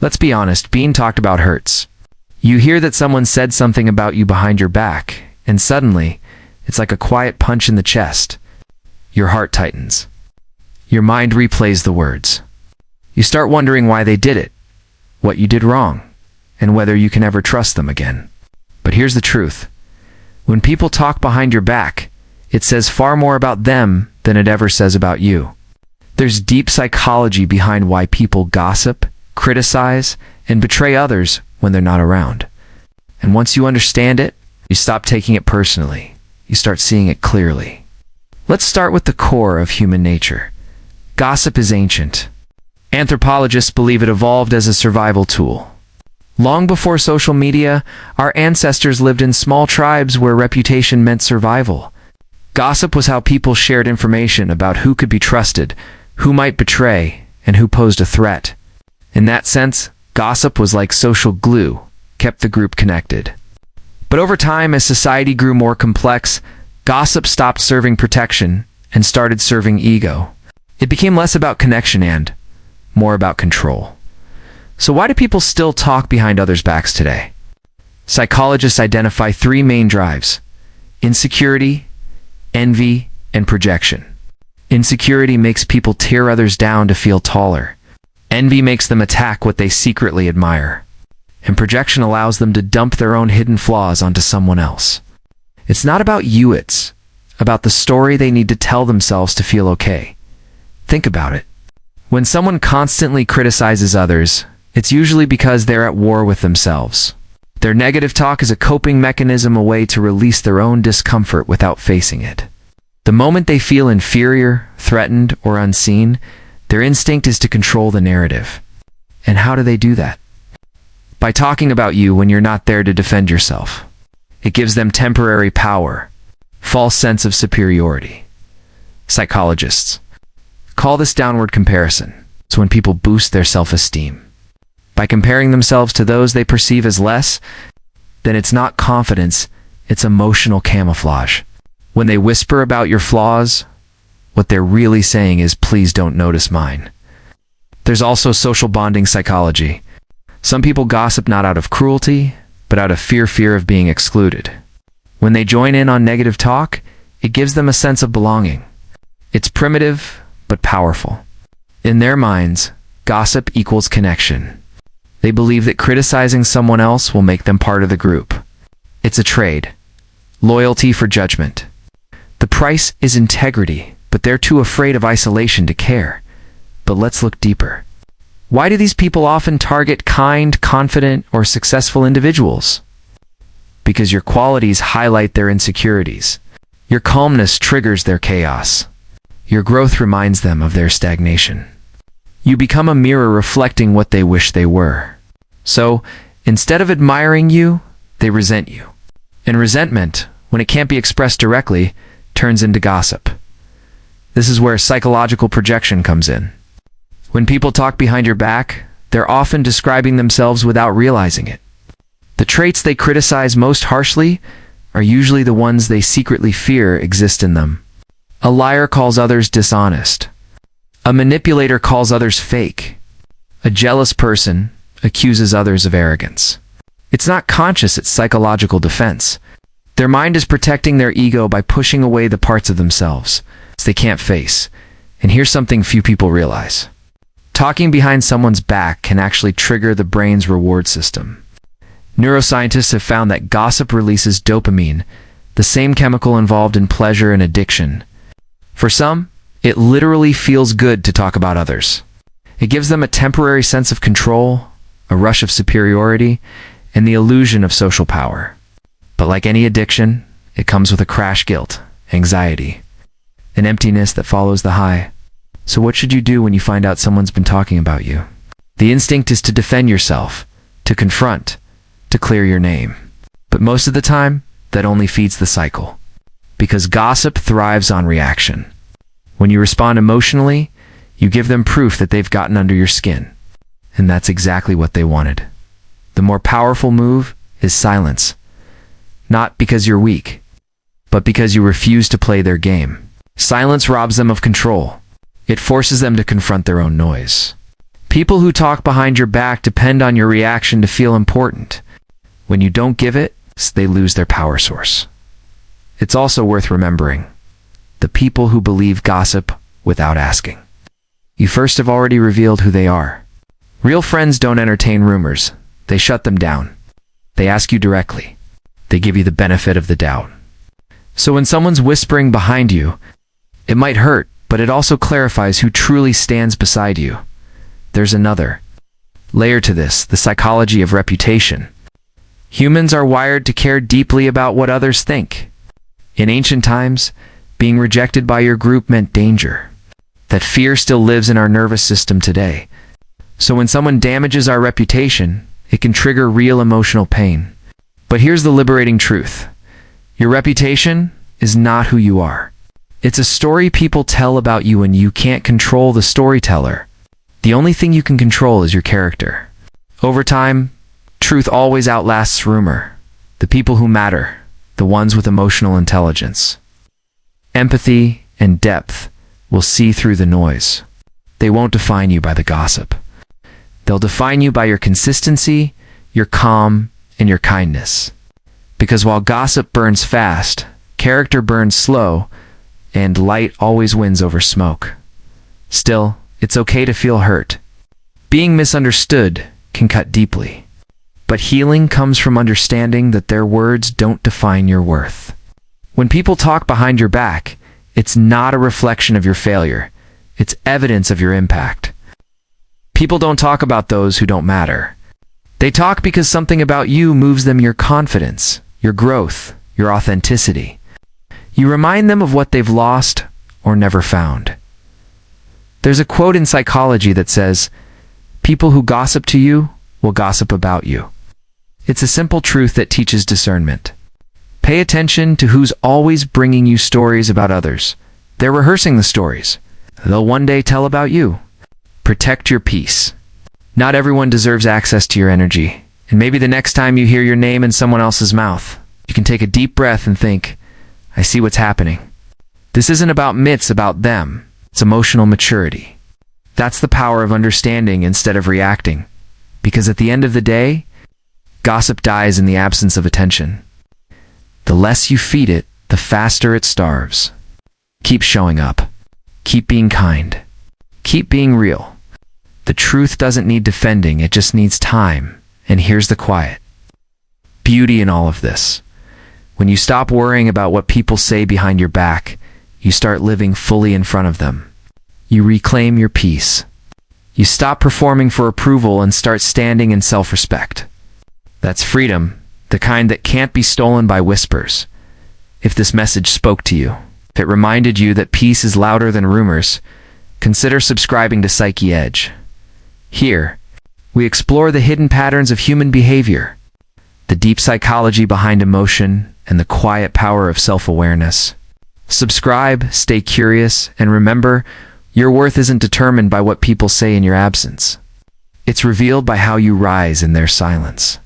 Let's be honest, being talked about hurts. You hear that someone said something about you behind your back, and suddenly, it's like a quiet punch in the chest. Your heart tightens. Your mind replays the words. You start wondering why they did it, what you did wrong, and whether you can ever trust them again. But here's the truth. When people talk behind your back, it says far more about them than it ever says about you. There's deep psychology behind why people gossip, criticize, and betray others when they're not around. And once you understand it, you stop taking it personally. You start seeing it clearly. Let's start with the core of human nature. Gossip is ancient. Anthropologists believe it evolved as a survival tool. Long before social media, our ancestors lived in small tribes where reputation meant survival. Gossip was how people shared information about who could be trusted, who might betray, and who posed a threat. In that sense, gossip was like social glue, kept the group connected. But over time, as society grew more complex, gossip stopped serving protection and started serving ego. It became less about connection and more about control. So why do people still talk behind others' backs today? Psychologists identify three main drives: insecurity, envy, and projection. Insecurity makes people tear others down to feel taller. Envy makes them attack what they secretly admire. And projection allows them to dump their own hidden flaws onto someone else. It's not about you, it's about the story they need to tell themselves to feel okay. Think about it. When someone constantly criticizes others, it's usually because they're at war with themselves. Their negative talk is a coping mechanism, a way to release their own discomfort without facing it. The moment they feel inferior, threatened, or unseen, their instinct is to control the narrative. And how do they do that? By talking about you when you're not there to defend yourself. It gives them temporary power, false sense of superiority. Psychologists call this downward comparison. It's when people boost their self-esteem. By comparing themselves to those they perceive as less, then it's not confidence, it's emotional camouflage. When they whisper about your flaws, what they're really saying is, please don't notice mine. There's also social bonding psychology. Some people gossip not out of cruelty, but out of fear of being excluded. When they join in on negative talk, it gives them a sense of belonging. It's primitive, but powerful. In their minds, gossip equals connection. They believe that criticizing someone else will make them part of the group. It's a trade. Loyalty for judgment. The price is integrity, but they're too afraid of isolation to care. But let's look deeper. Why do these people often target kind, confident, or successful individuals? Because your qualities highlight their insecurities. Your calmness triggers their chaos. Your growth reminds them of their stagnation. You become a mirror reflecting what they wish they were. So, instead of admiring you, they resent you. And resentment, when it can't be expressed directly, turns into gossip. This is where psychological projection comes in. When people talk behind your back, they're often describing themselves without realizing it. The traits they criticize most harshly are usually the ones they secretly fear exist in them. A liar calls others dishonest. A manipulator calls others fake. A jealous person accuses others of arrogance. It's not conscious, it's psychological defense. Their mind is protecting their ego by pushing away the parts of themselves they can't face. And here's something few people realize. Talking behind someone's back can actually trigger the brain's reward system. Neuroscientists have found that gossip releases dopamine, the same chemical involved in pleasure and addiction. For some, it literally feels good to talk about others. It gives them a temporary sense of control, a rush of superiority, and the illusion of social power. But like any addiction, it comes with a crash guilt, anxiety, an emptiness that follows the high. So what should you do when you find out someone's been talking about you? The instinct is to defend yourself, to confront, to clear your name. But most of the time, that only feeds the cycle. Because gossip thrives on reaction. When you respond emotionally, you give them proof that they've gotten under your skin. And that's exactly what they wanted. The more powerful move is silence. Not because you're weak, but because you refuse to play their game. Silence robs them of control. It forces them to confront their own noise. People who talk behind your back depend on your reaction to feel important. When you don't give it, they lose their power source. It's also worth remembering the people who believe gossip without asking. You first have already revealed who they are. Real friends don't entertain rumors. They shut them down. They ask you directly. They give you the benefit of the doubt. So when someone's whispering behind you, it might hurt, but it also clarifies who truly stands beside you. There's another layer to this, the psychology of reputation. Humans are wired to care deeply about what others think. In ancient times, being rejected by your group meant danger. That fear still lives in our nervous system today. So when someone damages our reputation, it can trigger real emotional pain. But here's the liberating truth. Your reputation is not who you are. It's a story people tell about you, and you can't control the storyteller. The only thing you can control is your character. Over time, truth always outlasts rumor. The people who matter, the ones with emotional intelligence, empathy, and depth, will see through the noise. They won't define you by the gossip. They'll define you by your consistency, your calm, and your kindness. Because while gossip burns fast, character burns slow, and light always wins over smoke. Still, it's okay to feel hurt. Being misunderstood can cut deeply. But healing comes from understanding that their words don't define your worth. When people talk behind your back, it's not a reflection of your failure. It's evidence of your impact. People don't talk about those who don't matter. They talk because something about you moves them, your confidence, your growth, your authenticity. You remind them of what they've lost or never found. There's a quote in psychology that says, "People who gossip to you will gossip about you." It's a simple truth that teaches discernment. Pay attention to who's always bringing you stories about others. They're rehearsing the stories. They'll one day tell about you. Protect your peace. Not everyone deserves access to your energy, and maybe the next time you hear your name in someone else's mouth, you can take a deep breath and think, I see what's happening. This isn't about myths about them. It's emotional maturity. That's the power of understanding instead of reacting. Because at the end of the day, gossip dies in the absence of attention. The less you feed it, the faster it starves. Keep showing up. Keep being kind. Keep being real. The truth doesn't need defending, it just needs time. And here's the quiet beauty in all of this. When you stop worrying about what people say behind your back, you start living fully in front of them. You reclaim your peace. You stop performing for approval and start standing in self-respect. That's freedom, the kind that can't be stolen by whispers. If this message spoke to you, if it reminded you that peace is louder than rumors, consider subscribing to Psyche Edge. Here, we explore the hidden patterns of human behavior, the deep psychology behind emotion, and the quiet power of self-awareness. Subscribe, stay curious, and remember, your worth isn't determined by what people say in your absence. It's revealed by how you rise in their silence.